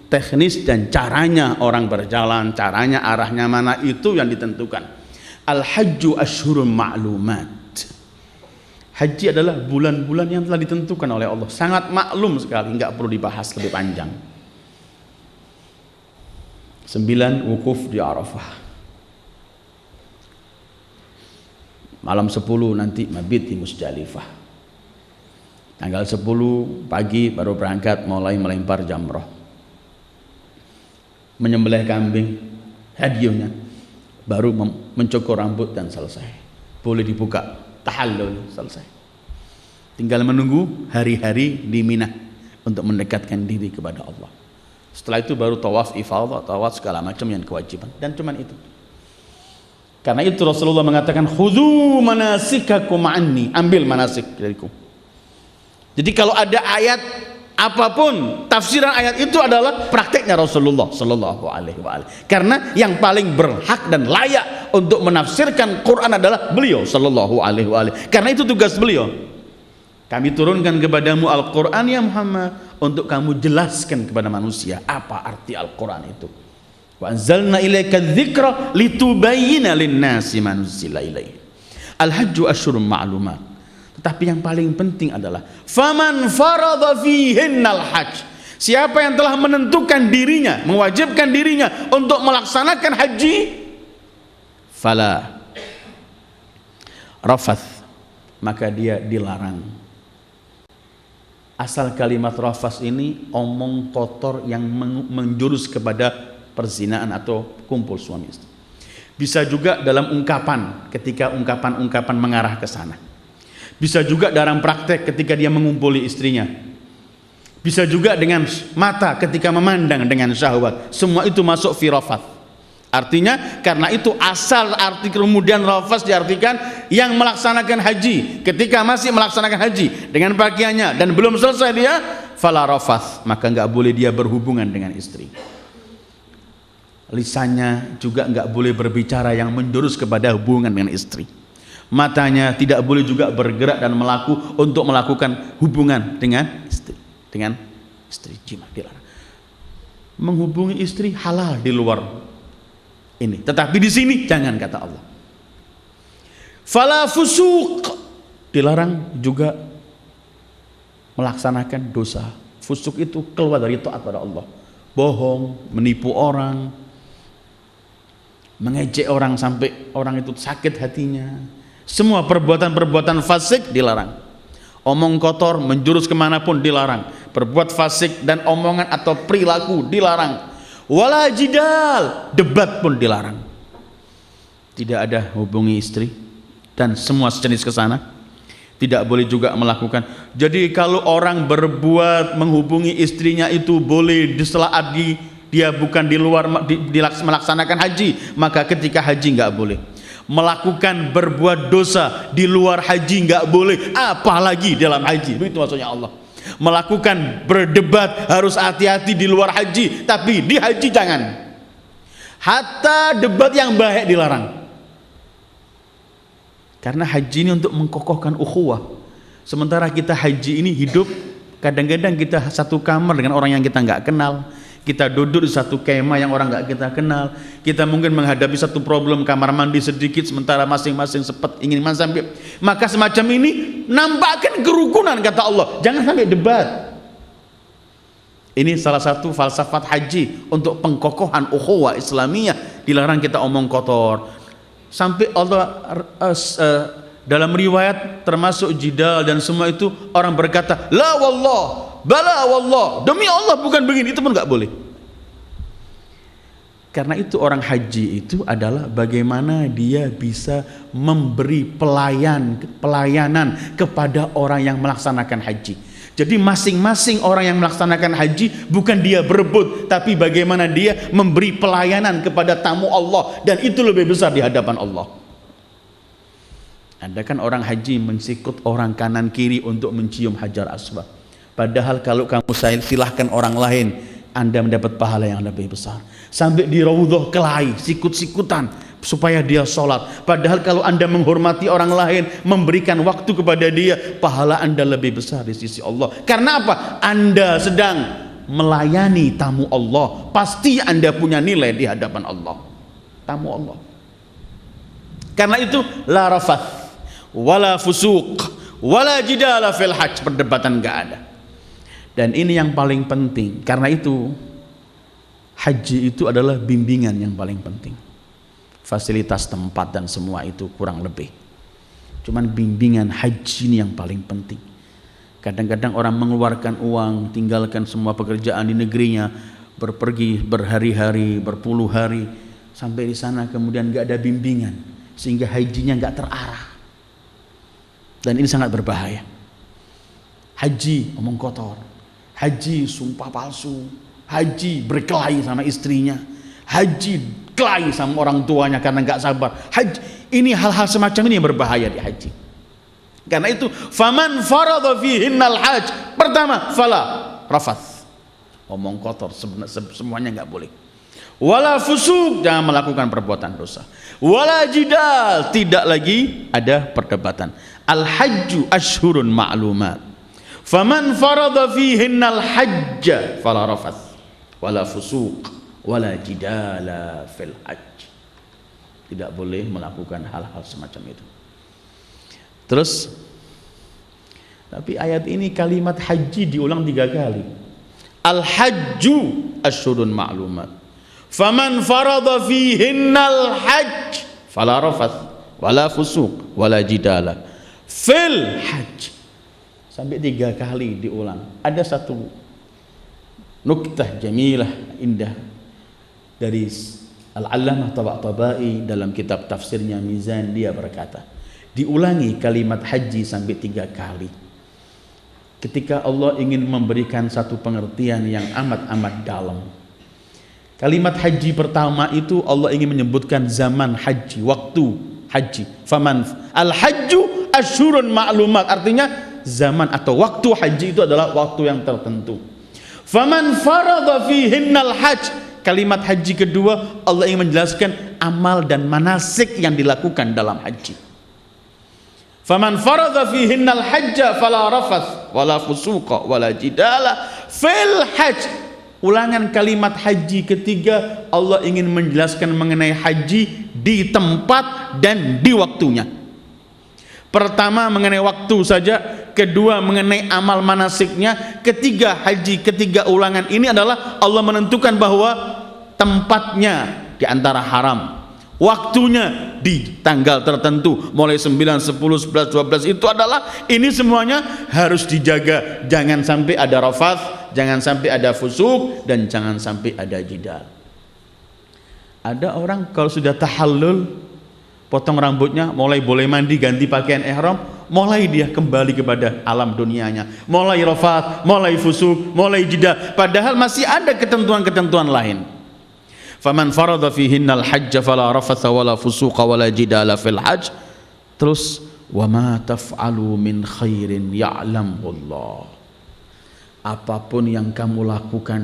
teknis dan caranya orang berjalan, caranya arahnya mana, itu yang ditentukan. Al-hajju asyhurun ma'lumat. Haji adalah bulan-bulan yang telah ditentukan oleh Allah, sangat maklum sekali, nggak perlu dibahas lebih panjang. 9 wukuf di Arafah, malam 10 nanti mabit di Muzdalifah. Tanggal 10 pagi baru berangkat mulai melempar jamrah, menyembelih kambing, hadiahnya, baru mencukur rambut dan selesai. Boleh dibuka, tahallul, selesai. Tinggal menunggu hari-hari di Mina untuk mendekatkan diri kepada Allah. Setelah itu baru tawaf ifadah, tawaf segala macam yang kewajiban, dan cuman itu. Karena itu Rasulullah mengatakan khudhu manasikakum anni, ambil manasik dariku. Jadi kalau ada ayat apapun, tafsiran ayat itu adalah prakteknya Rasulullah sallallahu alaihi wasallam. Karena yang paling berhak dan layak untuk menafsirkan Quran adalah beliau sallallahu alaihi wasallam. Karena itu tugas beliau. Kami turunkan kepadamu Al-Quran ya Muhammad untuk kamu jelaskan kepada manusia apa arti Al-Quran itu. Wa anzalna ilaika dzikra litubayyana lin-nasi ma nuzila ilaihim. Al-hajju asyhurun ma'lumat. Tetapi yang paling penting adalah faman faradha fihinnal hajj. Siapa yang telah menentukan dirinya, mewajibkan dirinya untuk melaksanakan haji, fala rafath, maka dia dilarang. Asal kalimat rafath ini omong kotor yang menjurus kepada perzinaan atau kumpul suami istri. Bisa juga dalam ungkapan, ketika ungkapan-ungkapan mengarah ke sana. Bisa juga dalam praktek ketika dia mengumpuli istrinya. Bisa juga dengan mata ketika memandang dengan syahwat. Semua itu masuk fi rafath. Artinya karena itu asal arti kemudian rafath diartikan yang melaksanakan haji. Ketika masih melaksanakan haji dengan pakaiannya dan belum selesai dia, fala rafath, maka enggak boleh dia berhubungan dengan istri. Lisannya juga enggak boleh berbicara yang menjurus kepada hubungan dengan istri. Matanya tidak boleh juga bergerak dan untuk melakukan hubungan dengan istri. Jima dilarang. Menghubungi istri halal di luar ini, tetapi di sini jangan, kata Allah. Fala fusuq, dilarang juga melaksanakan dosa. Fusuk itu keluar dari taat pada Allah. Bohong, menipu orang, mengejek orang sampai orang itu sakit hatinya. Semua perbuatan-perbuatan fasik dilarang. Omong kotor menjurus kemanapun dilarang. Berbuat fasik dan omongan atau perilaku dilarang. Wala jidal, debat pun dilarang. Tidak ada hubungi istri dan semua sejenis ke sana. Tidak boleh juga melakukan. Jadi kalau orang berbuat menghubungi istrinya itu boleh di saat dia bukan di luar melaksanakan haji, maka ketika haji enggak boleh. Melakukan berbuat dosa di luar haji enggak boleh, apalagi dalam haji. Itu maksudnya Allah. Melakukan berdebat harus hati-hati di luar haji, tapi di haji jangan. Hatta debat yang baik dilarang. Karena haji ini untuk mengkokohkan ukhuwah. Sementara kita haji ini hidup, kadang-kadang kita satu kamar dengan orang yang kita nggak kenal. Kita duduk di satu kemah yang orang nggak kita kenal. Kita mungkin menghadapi satu problem kamar mandi sedikit, sementara masing-masing sempat ingin sampai. Maka semacam ini nampakkan kerukunan, kata Allah. Jangan sampai debat. Ini salah satu falsafat haji untuk pengkokohan ukhuwah Islamiyah. Dilarang kita omong kotor. Sampai Allah dalam riwayat termasuk jidal dan semua itu orang berkata la wallah, bala wallah, demi Allah bukan begini, itu pun nggak boleh. Karena itu orang haji itu adalah bagaimana dia bisa memberi pelayanan kepada orang yang melaksanakan haji. Jadi masing-masing orang yang melaksanakan haji bukan dia berebut, tapi bagaimana dia memberi pelayanan kepada tamu Allah, dan itu lebih besar di hadapan Allah. Ada kan orang haji mensikut orang kanan kiri untuk mencium Hajar Aswad. Padahal kalau kamu silahkan orang lain, Anda mendapat pahala yang lebih besar. Sampai di raudhah kelahi, sikut-sikutan supaya dia sholat. Padahal kalau Anda menghormati orang lain, memberikan waktu kepada dia, pahala Anda lebih besar di sisi Allah. Karena apa? Anda sedang melayani tamu Allah. Pasti Anda punya nilai di hadapan Allah. Tamu Allah. Karena itu la rafath, wala fusuq, wala jidala fil hajj. Perdebatan enggak ada. Dan ini yang paling penting. Karena itu haji itu adalah bimbingan yang paling penting. Fasilitas tempat dan semua itu kurang lebih. Cuman bimbingan haji ini yang paling penting. Kadang-kadang orang mengeluarkan uang, tinggalkan semua pekerjaan di negerinya, berpergi berhari-hari, berpuluh hari, sampai di sana kemudian enggak ada bimbingan, sehingga hajinya enggak terarah. Dan ini sangat berbahaya. Haji omong kotor, haji sumpah palsu, haji berkelahi sama istrinya, haji kelahi sama orang tuanya karena nggak sabar. Haji, ini hal-hal semacam ini yang berbahaya di haji. Karena itu faman faradha fihinnal hajj, pertama fala rafath, omong kotor semuanya nggak boleh. Wala fusuq, jangan melakukan perbuatan dosa. Wala jidal, tidak lagi ada perdebatan. Al hajju ashhurun ma'lumat. Faman faradha fihinnal hajj fala rafath wala fusuq wala jidala fil hajj. Tidak boleh melakukan hal-hal semacam itu. Terus, tapi ayat ini kalimat haji diulang 3 kali. Al-hajju asyhurun ma'lumat. Faman farada fihinnal hajj fala rafath wala fusuq wala jidala fil hajj. Sampai 3 kali diulang. Ada satu nuktah jamilah, indah dari Al-Allamah Tabatabai dalam kitab tafsirnya Mizan. Dia berkata, diulangi kalimat haji sampai 3 kali ketika Allah ingin memberikan satu pengertian yang amat-amat dalam. Kalimat haji pertama itu Allah ingin menyebutkan zaman haji, waktu haji. Faman al-hajju asyhurun ma'lumat, artinya zaman atau waktu haji itu adalah waktu yang tertentu. Faman farada fihinnal hajj, kalimat haji kedua Allah ingin menjelaskan amal dan manasik yang dilakukan dalam haji. Faman farada fihinnal hajja fala rafath wala fusuqa wala jidala fil hajj. Ulangan kalimat haji ketiga Allah ingin menjelaskan mengenai haji di tempat dan di waktunya. Pertama mengenai waktu saja, kedua mengenai amal manasiknya, ketiga haji, ketiga ulangan ini adalah Allah menentukan bahwa tempatnya di antara haram, waktunya di tanggal tertentu mulai 9, 10, 11, 12 itu adalah ini semuanya harus dijaga. Jangan sampai ada rafath, jangan sampai ada fusuk, dan jangan sampai ada jidal. Ada orang kalau sudah tahallul, potong rambutnya, mulai boleh mandi, ganti pakaian ihram, mulai dia kembali kepada alam dunianya, mulai rafath, mulai fusuk, mulai jidal, padahal masih ada ketentuan-ketentuan lain. Faman farada fihinnal hajja fala rafatha wala fusuqa wala jidala fil hajj. Terus wa ma taf'alu min khairin ya'lamu Allah. Apapun yang kamu lakukan,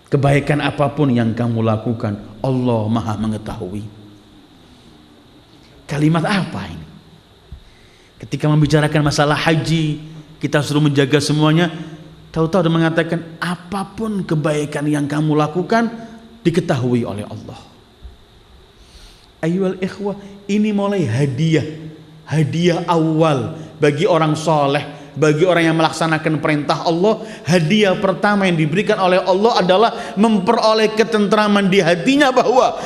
kebaikan apapun yang kamu lakukan, Allah Maha mengetahui. Kalimat apa ini? Ketika membicarakan masalah haji, kita suruh menjaga semuanya, tahu-tahu dia mengatakan apapun kebaikan yang kamu lakukan diketahui oleh Allah. Ayyuhal ikhwah, ini mulai hadiah awal bagi orang soleh, bagi orang yang melaksanakan perintah Allah. Hadiah pertama yang diberikan oleh Allah adalah memperoleh ketentraman di hatinya bahwa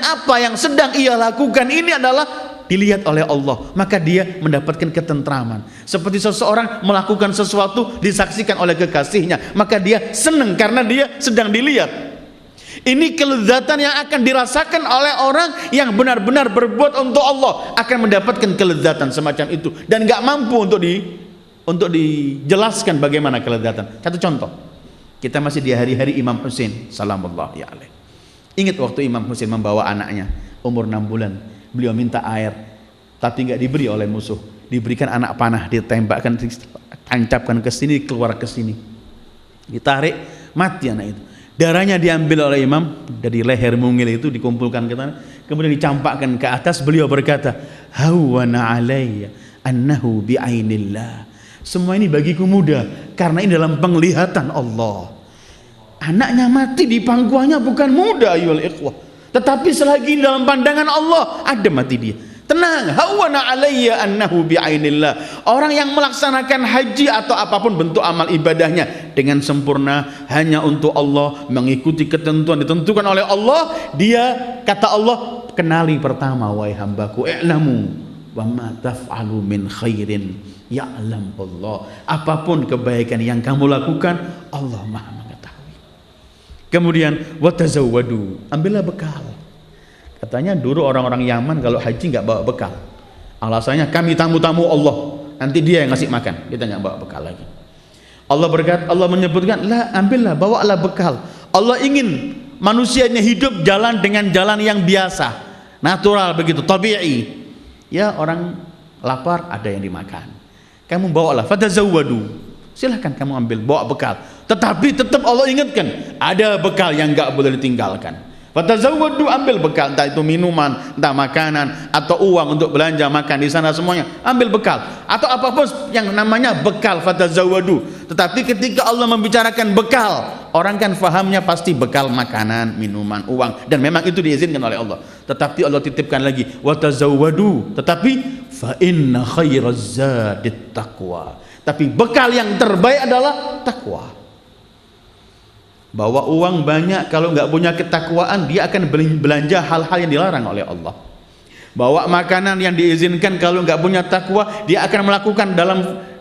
apa yang sedang ia lakukan ini adalah dilihat oleh Allah, maka dia mendapatkan ketentraman. Seperti seseorang melakukan sesuatu disaksikan oleh kekasihnya, maka dia senang karena dia sedang dilihat. Ini kelezatan yang akan dirasakan oleh orang yang benar-benar berbuat untuk Allah, akan mendapatkan kelezatan semacam itu dan gak mampu untuk dijelaskan bagaimana kelezatan. Satu contoh, kita masih di hari-hari Imam Husain salamullahi alaih. Ingat waktu Imam Husain membawa anaknya umur 6 bulan, beliau minta air tapi gak diberi oleh musuh, diberikan anak panah, ditembakkan, tancapkan ke sini, keluar ke sini, ditarik, mati anak itu. Darahnya diambil oleh imam dari leher mungil itu, dikumpulkan ke tanah, kemudian dicampakkan ke atas. Beliau berkata, hawana alayya annahu bi'ainillah. Semua ini bagiku mudah karena ini dalam penglihatan Allah. Anaknya mati di pangkuannya bukan mudah ayyuhal ikhwah, tetapi selagi dalam pandangan Allah ada mati dia. Tenang, hawana alayya annahu bi'ainillah. Orang yang melaksanakan haji atau apapun bentuk amal ibadahnya dengan sempurna hanya untuk Allah, mengikuti ketentuan ditentukan oleh Allah, dia, kata Allah, kenali pertama wahai hambaku, i'lamu wa ma taf'alu min khairin ya'lam Allah. Apapun kebaikan yang kamu lakukan, Allah Maha mengetahui. Kemudian watazawwadu, ambillah bekal. Katanya dulu orang-orang Yaman kalau haji nggak bawa bekal. Alasannya kami tamu-tamu Allah, nanti dia yang ngasih makan, kita nggak bawa bekal lagi. Allah berkata, Allah menyebutkan, lah ambillah, bawalah bekal. Allah ingin manusianya hidup jalan dengan jalan yang biasa, natural begitu, tabi'i. Ya orang lapar ada yang dimakan. Kamu bawalah, fatazawwadu. Silahkan kamu ambil, bawa bekal. Tetapi tetap Allah ingatkan, ada bekal yang nggak boleh ditinggalkan. Fatazawwadu, ambil bekal, entah itu minuman, entah makanan, atau uang untuk belanja makan di sana semuanya, ambil bekal atau apapun yang namanya bekal. Fatazawwadu, Tetapi ketika Allah membicarakan bekal, orang kan fahamnya pasti bekal makanan, minuman, uang, dan memang itu diizinkan oleh Allah. Tetapi Allah titipkan lagi, wa tazawwadu, tetapi fa inna khairaz zadit taqwa. Tapi bekal yang terbaik adalah takwa. Bawa uang banyak, kalau nggak punya ketakwaan, dia akan belanja hal-hal yang dilarang oleh Allah. Bawa makanan yang diizinkan, kalau nggak punya takwa, dia akan melakukan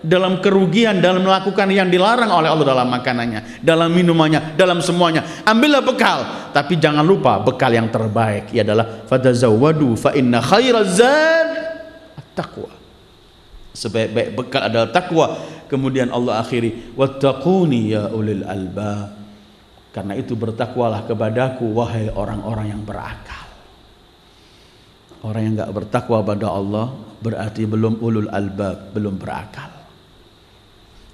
dalam kerugian, dalam melakukan yang dilarang oleh Allah dalam makanannya, dalam minumannya, dalam semuanya. Ambillah bekal, tapi jangan lupa bekal yang terbaik adalah fatazawwadu fa inna khairaz zad at-taqwa. Sebaik-baik bekal adalah takwa. Kemudian Allah akhiri, wattaquni ya ulil albab. Karena itu bertakwalah kepadaku wahai orang-orang yang berakal. Orang yang enggak bertakwa pada Allah berarti belum ulul albab, belum berakal.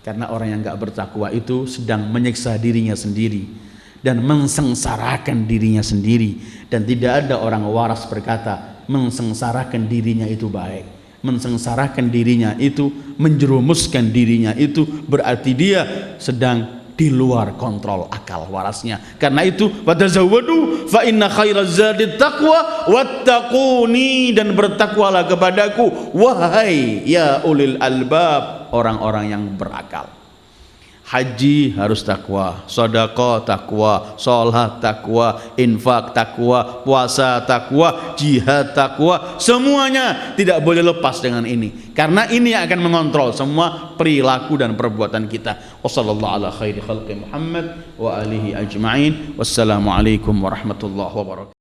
Karena orang yang enggak bertakwa itu sedang menyiksa dirinya sendiri dan mensengsarakan dirinya sendiri, dan tidak ada orang waras berkata mensengsarakan dirinya itu baik. Mensengsarakan dirinya itu, menjerumuskan dirinya itu berarti dia sedang di luar kontrol akal warasnya. Karena itu watazawwadu fa inna khairaz zadit taqwa wattaquni, dan bertakwalah kepadaku wahai ya ulil albab, orang-orang yang berakal. Haji harus takwa, sedekah takwa, sholat takwa, infak takwa, puasa takwa, jihad takwa, semuanya tidak boleh lepas dengan ini, karena ini akan mengontrol semua perilaku dan perbuatan kita. Wassallallahu ala khairi khalqi Muhammad wa alihi ajma'in. Wassalamualaikum warahmatullahi wabarakatuh.